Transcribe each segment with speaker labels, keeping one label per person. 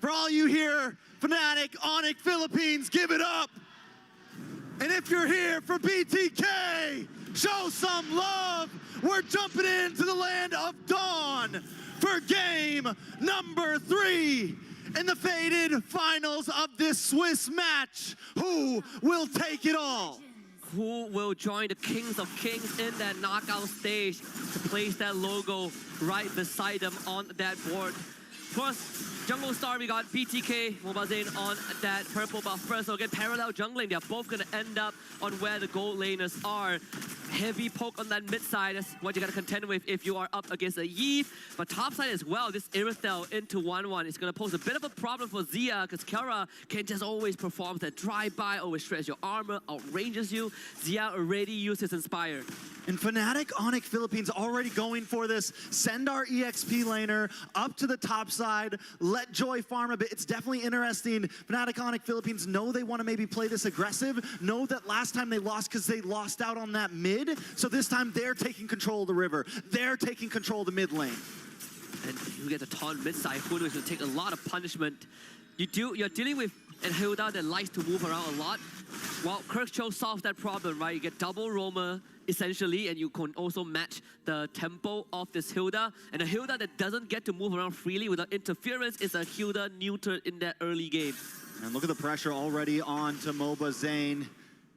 Speaker 1: For all you here, Fnatic Onic Philippines, give it up. And if you're here for BTK, show some love. We're jumping into the land of Dawn for game number 3 in the faded finals of this Swiss match. Who will take it all?
Speaker 2: Who will join the Kings of Kings in that knockout stage to place that logo right beside them on that board? Of course, Jungle Star, we got BTK, Mobazane on that purple buff first. So again, parallel jungling, they're both going to end up on where the gold laners are. Heavy poke on that mid side, that's what you got to contend with if you are up against a Yve. But top side as well, this Irithel into 1-1 is going to pose a bit of a problem for Xia, because Kara can just always perform that drive-by, always stretch your armor, outranges you. Xia already used his Inspire.
Speaker 1: And Fnatic Onic Philippines already going for this. Send our EXP laner up to the top side. Let Joy farm a bit. It's definitely interesting. Fnatic Onic Philippines know they want to maybe play this aggressive. Know that last time they lost because they lost out on that mid. So this time they're taking control of the river. They're taking control of the mid lane.
Speaker 2: And you get the taunt mid side. Hunu is going to take a lot of punishment. You're dealing with a Hilda that likes to move around a lot. Well, Kirkcho solves that problem, right? You get double roamer, essentially, and you can also match the tempo of this Hilda. And a Hilda that doesn't get to move around freely without interference is a Hilda neuter in that early game.
Speaker 1: And look at the pressure already on to Mobazane.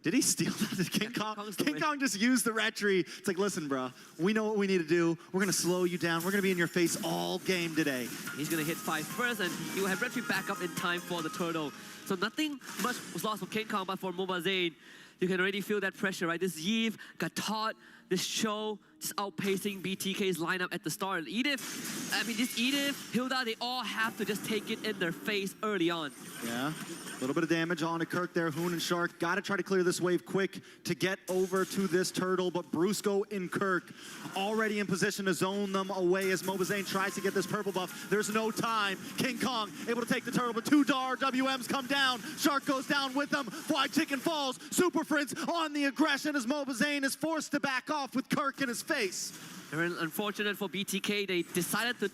Speaker 1: Did he steal that? King Kong? King Kong just used the retry. It's like, listen, bro, we know what we need to do. We're going to slow you down. We're going to be in your face all game today.
Speaker 2: He's going to hit 5 first, and he will have retry back up in time for the turtle. So nothing much was lost for King Kong, but for Mobazane, you can already feel that pressure, right? This Yve got taught, this show just outpacing BTK's lineup at the start. Edith, I mean, this Edith, Hilda, they all have to just take it in their face early on.
Speaker 1: Yeah, a little bit of damage on to Kirk there. Hoon and Shark got to try to clear this wave quick to get over to this turtle, but Brusco and Kirk already in position to zone them away as Mobazane tries to get this purple buff. There's no time. King Kong able to take the turtle, but 2 Dar WMs come down. Shark goes down with them. Fly Chicken falls. Super Prince on the aggression as Mobazane is forced to back off with Kirk in his face.
Speaker 2: Very unfortunate for BTK. They decided to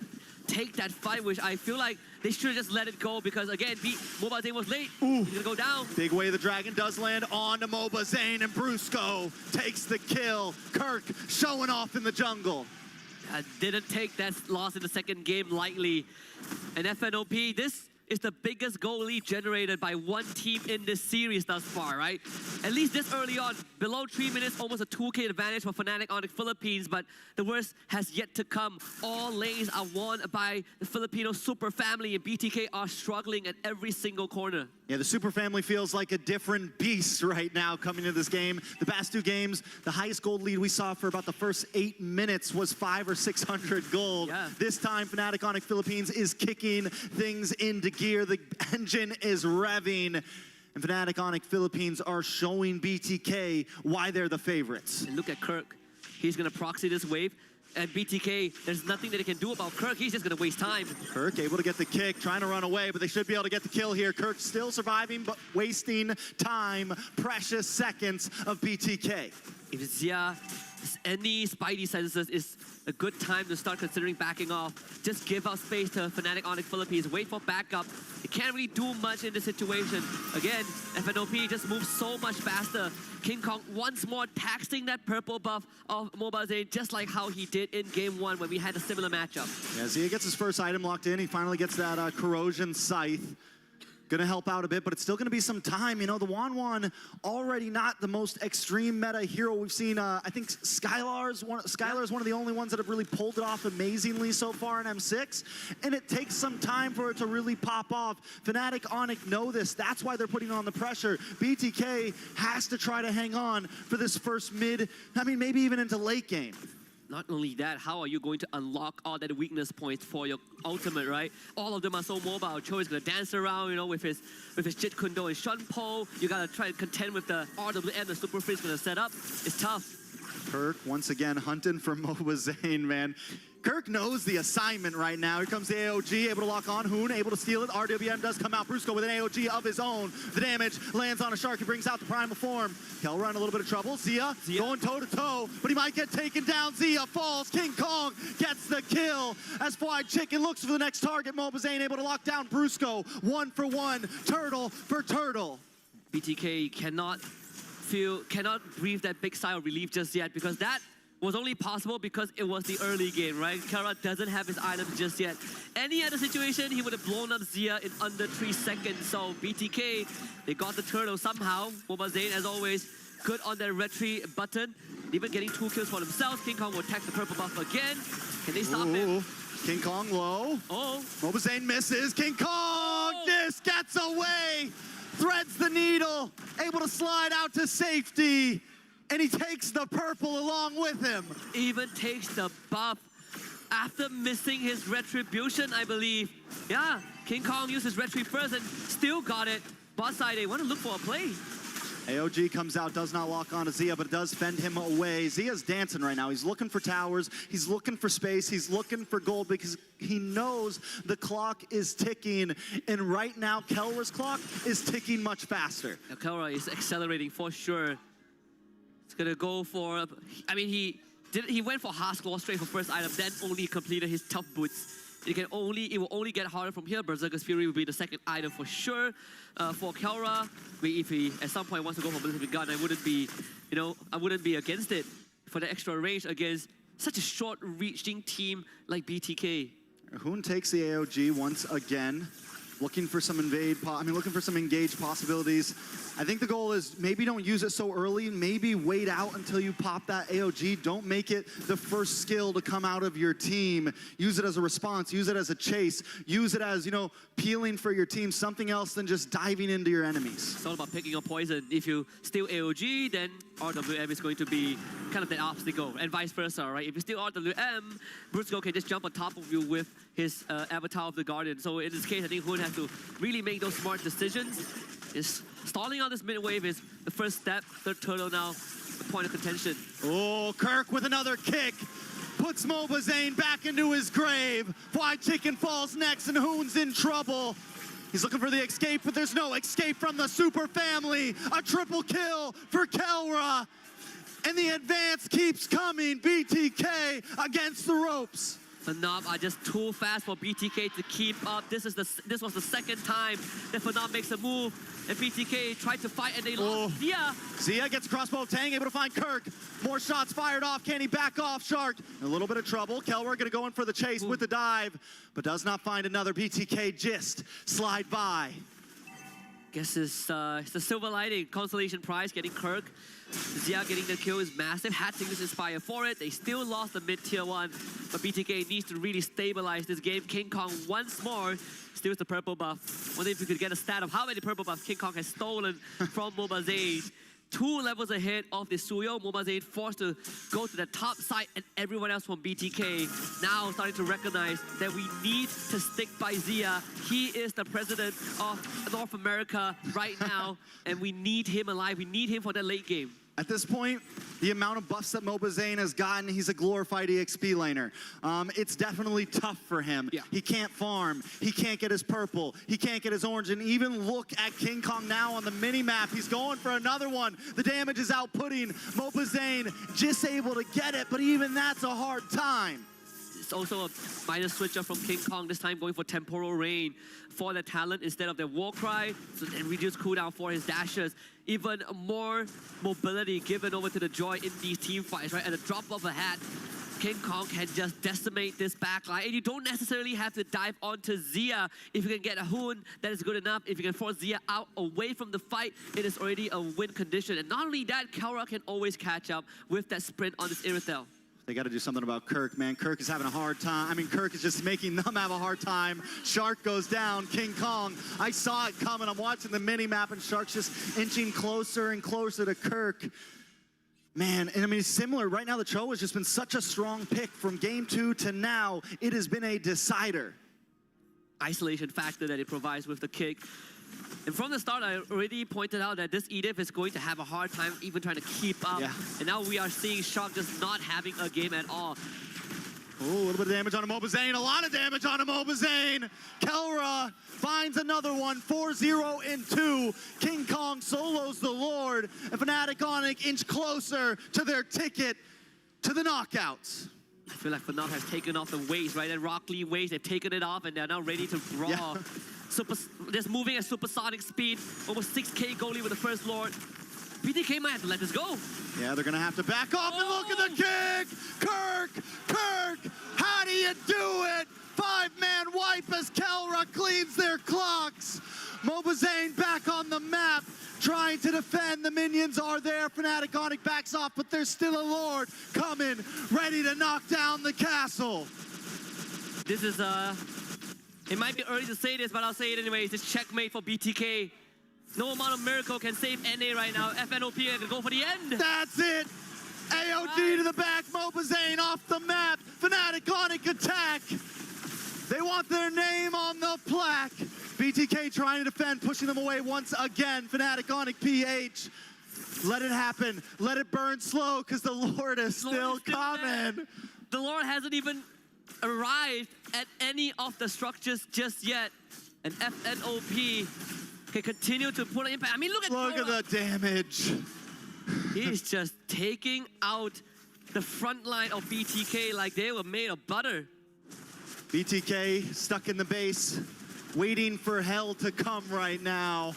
Speaker 2: take that fight, which I feel like they should have just let it go, because again, Mobazane was late. Ooh. He's gonna go down.
Speaker 1: Big Way of the Dragon does land on to Mobazane, and Brusco takes the kill. Kirk showing off in the jungle.
Speaker 2: Didn't take that loss in the second game lightly. And FNOP, this is the biggest goal lead generated by one team in this series thus far, right? At least this early on, below 3 minutes, almost a 2K advantage for Fnatic Onic Philippines, but the worst has yet to come. All lanes are won by the Filipino super family, and BTK are struggling at every single corner.
Speaker 1: Yeah, the super family feels like a different beast right now coming into this game. The past 2 games, the highest gold lead we saw for about the first 8 minutes was 500 or 600 gold.
Speaker 2: Yeah.
Speaker 1: This time, Fnatic Onic Philippines is kicking things into gear. The engine is revving. And Fnatic Onic Philippines are showing BTK why they're the favorites.
Speaker 2: And look at Kirk. He's going to proxy this wave. And BTK, there's nothing that they can do about Kirk. He's just going to waste time.
Speaker 1: Kirk able to get the kick, trying to run away, but they should be able to get the kill here. Kirk still surviving, but wasting time, precious seconds of BTK.
Speaker 2: If Xia has any spidey senses, it's a good time to start considering backing off. Just give out space to Fnatic Onic Philippines. Wait for backup. You can't really do much in this situation. Again, FNOP just moves so much faster. King Kong once more taxing that purple buff of Mobazane, just like how he did in game 1 when we had a similar matchup.
Speaker 1: Yeah, Xia gets his first item locked in. He finally gets that Corrosion Scythe. Gonna help out a bit, but it's still gonna be some time. You know, the Wan already not the most extreme meta hero we've seen. I think Skylar is one of the only ones that have really pulled it off amazingly so far in M6, and it takes some time for it to really pop off. Fnatic Onic know this. That's why they're putting on the pressure. BTK has to try to hang on for this first mid, I mean, maybe even into late game.
Speaker 2: Not only that, how are you going to unlock all that weakness points for your ultimate, right? All of them are so mobile. Cho is gonna dance around, you know, with his Jit Kundo and Shunpo. You gotta try to contend with the RWM the Super Freeze gonna set up. It's tough.
Speaker 1: Kirk, once again, hunting for Mobazane, man. Kirk knows the assignment right now. Here comes the AOG, able to lock on. Hoon, able to steal it. RWM does come out. Brusco with an AOG of his own. The damage lands on a Shark. He brings out the primal form. Kelra in a little bit of trouble. Zia going toe-to-toe, but he might get taken down. Zia falls. King Kong gets the kill. As Fried Chicken looks for the next target. Mobazane able to lock down Brusco. 1 for 1. Turtle for turtle.
Speaker 2: BTK cannot breathe that big sigh of relief just yet, because that was only possible because it was the early game, right? Kelra doesn't have his items just yet. Any other situation, he would have blown up Zia in under 3 seconds. So BTK, they got the turtle somehow. Mobazane, as always, good on their retreat button. Even getting 2 kills for themselves. King Kong will attack the purple buff again. Can they stop him?
Speaker 1: King Kong low.
Speaker 2: Oh.
Speaker 1: Mobazane misses. King Kong just gets away. Threads the needle. Able to slide out to safety. And he takes the purple along with him.
Speaker 2: Even takes the buff after missing his retribution, I believe. Yeah, King Kong used his retreat first and still got it. Bot side, they want to look for a play.
Speaker 1: AOG comes out, does not lock on to Zia, but it does fend him away. Zia's dancing right now. He's looking for towers. He's looking for space. He's looking for gold because he knows the clock is ticking. And right now, Kelra's clock is ticking much faster.
Speaker 2: Now, Kelra is accelerating for sure. It's gonna go for, I mean, he went for Hardcore straight for first item, then only completed his tough boots. It will only get harder from here. Berserker's Fury will be the second item for sure. For Kelra, if he at some point wants to go for Ballistic Gun, I wouldn't be against it for the extra range against such a short-reaching team like BTK.
Speaker 1: Hoon takes the AOG once again. Looking for some looking for some engaged possibilities. I think the goal is maybe don't use it so early. Maybe wait out until you pop that AOG. Don't make it the first skill to come out of your team. Use it as a response. Use it as a chase. Use it as, peeling for your team. Something else than just diving into your enemies.
Speaker 2: It's all about picking your poison. If you steal AOG, then RWM is going to be kind of that obstacle, and vice versa, right? If you steal RWM, Brusco can just jump on top of you with his Avatar of the Guardian. So in this case, I think Hoon has to really make those smart decisions. Stalling on this mid wave is the first step. Third turtle now, the point of contention.
Speaker 1: Oh, Kirk with another kick. Puts Mobazane back into his grave. Fried Chicken falls next and Hoon's in trouble. He's looking for the escape, but there's no escape from the super family. A triple kill for Kelra. And the advance keeps coming. BTK against the ropes.
Speaker 2: FNOP are just too fast for BTK to keep up. This was the second time that FNOP makes a move, and BTK tried to fight and they lost.
Speaker 1: Zia gets crossbow Tang, able to find Kirk. More shots fired off. Can he back off? Shark in a little bit of trouble. Kelra gonna go in for the chase with the dive, but does not find another. BTK just slide by.
Speaker 2: Guess it's the silver lining. Consolation prize getting Kirk. Zia getting the kill is massive. Had to use Inspire for it. They still lost the mid-tier 1, but BTK needs to really stabilize this game. King Kong once more steals the purple buff. Wonder if we could get a stat of how many purple buffs King Kong has stolen from Mobazane. 2 levels ahead of the Suyo. Mobazane forced to go to the top side, and everyone else from BTK now starting to recognize that we need to stick by Zia. He is the president of North America right now, and we need him alive. We need him for the late game.
Speaker 1: At this point, the amount of buffs that Mobazane has gotten, he's a glorified EXP laner. It's definitely tough for him.
Speaker 2: Yeah.
Speaker 1: He can't farm. He can't get his purple. He can't get his orange. And even look at King Kong now on the mini-map. He's going for another one. The damage is outputting. Mobazane just able to get it, but even that's a hard time.
Speaker 2: It's also a minus switcher from King Kong, this time going for Temporal Rain for the talent instead of the War Cry, so then reduce cooldown for his dashes. Even more mobility given over to the Joy in these team fights, right? At the drop of a hat, King Kong can just decimate this backline, and you don't necessarily have to dive onto Zia. If you can get a Hoon, that is good enough. If you can force Zia out away from the fight, it is already a win condition. And not only that, Kelra can always catch up with that sprint on this Irithel.
Speaker 1: They got to do something about Kirk, man. Kirk is having a hard time. I mean, Kirk is just making them have a hard time. Shark goes down. King Kong, I saw it coming. I'm watching the mini-map, and Shark's just inching closer and closer to Kirk. Man, and I mean, similar. Right now, the Cho has just been such a strong pick from game 2 to now. It has been a decider.
Speaker 2: Isolation factor that it provides with the kick. And from the start, I already pointed out that this Edith is going to have a hard time even trying to keep up.
Speaker 1: Yeah.
Speaker 2: And now we are seeing Shock just not having a game at all.
Speaker 1: Oh, a little bit of damage on Mobazane, a lot of damage on Mobazane. Kelra finds another one, 4-0 in 2. King Kong solos the Lord, and Fnatic Onic inch closer to their ticket to the knockouts.
Speaker 2: I feel like FNOP has taken off the weights, right? And Rock Lee weights, they've taken it off and they're now ready to draw.
Speaker 1: Yeah.
Speaker 2: Just moving at supersonic speed, almost 6K goalie with the first Lord. BTK might have to let this go.
Speaker 1: Yeah, they're gonna have to back off, and look at the kick! Kirk, how do you do it? 5-man wipe as Kelra cleans their clocks. Mobazane back on the map, trying to defend. The minions are there. Fnatic Onic backs off, but there's still a Lord coming, ready to knock down the castle.
Speaker 2: This is, it might be early to say this, but I'll say it anyways. It's checkmate for BTK. No amount of miracle can save NA right now. FNOP can go for the end.
Speaker 1: That's it. AOD to the back, Mobazane off the map. Fnatic Onic attack. They want their name on the plaque. BTK trying to defend, pushing them away once again. Fnatic Onic PH. Let it happen. Let it burn slow, because the Lord is still coming.
Speaker 2: The Lord hasn't even arrived at any of the structures just yet. And FNOP can continue to put an impact. I mean, look at
Speaker 1: the damage.
Speaker 2: He's just taking out the front line of BTK like they were made of butter.
Speaker 1: BTK stuck in the base, waiting for hell to come right now.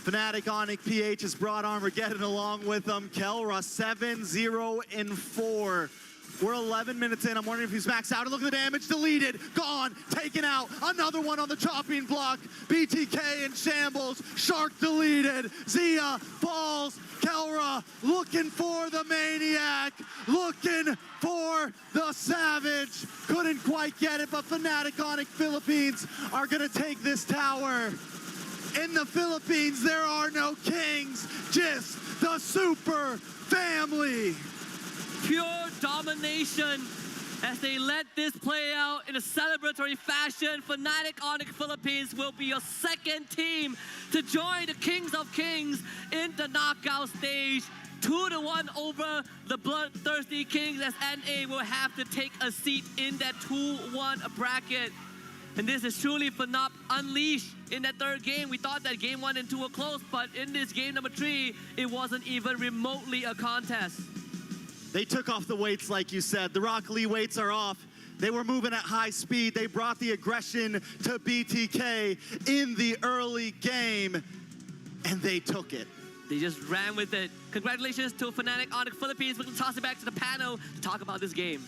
Speaker 1: Fnatic Onic PH has brought Armageddon along with them. Kelra 7-0 in 4. We're 11 minutes in. I'm wondering if he's maxed out. And look at the damage. Deleted. Gone. Taken out. Another one on the chopping block. BTK in shambles. Shark deleted. Zia falls. Kelra looking for the maniac. Looking for the savage. Couldn't quite get it, but Fnatic Onic Philippines are going to take this tower. In the Philippines, there are no kings. Just the super family.
Speaker 2: Pure domination as they let this play out in a celebratory fashion. Fnatic Onic Philippines will be your second team to join the Kings of Kings in the knockout stage. 2-1 over the Bloodthirsty Kings, as NA will have to take a seat in that 2-1 bracket. And this is truly FNOP unleashed in that third game. We thought that game 1 and 2 were close, but in this game number 3, it wasn't even remotely a contest.
Speaker 1: They took off the weights, like you said. The Rock Lee weights are off. They were moving at high speed. They brought the aggression to BTK in the early game, and they took it.
Speaker 2: They just ran with it. Congratulations to Fnatic Onic Philippines. We're going to toss it back to the panel to talk about this game.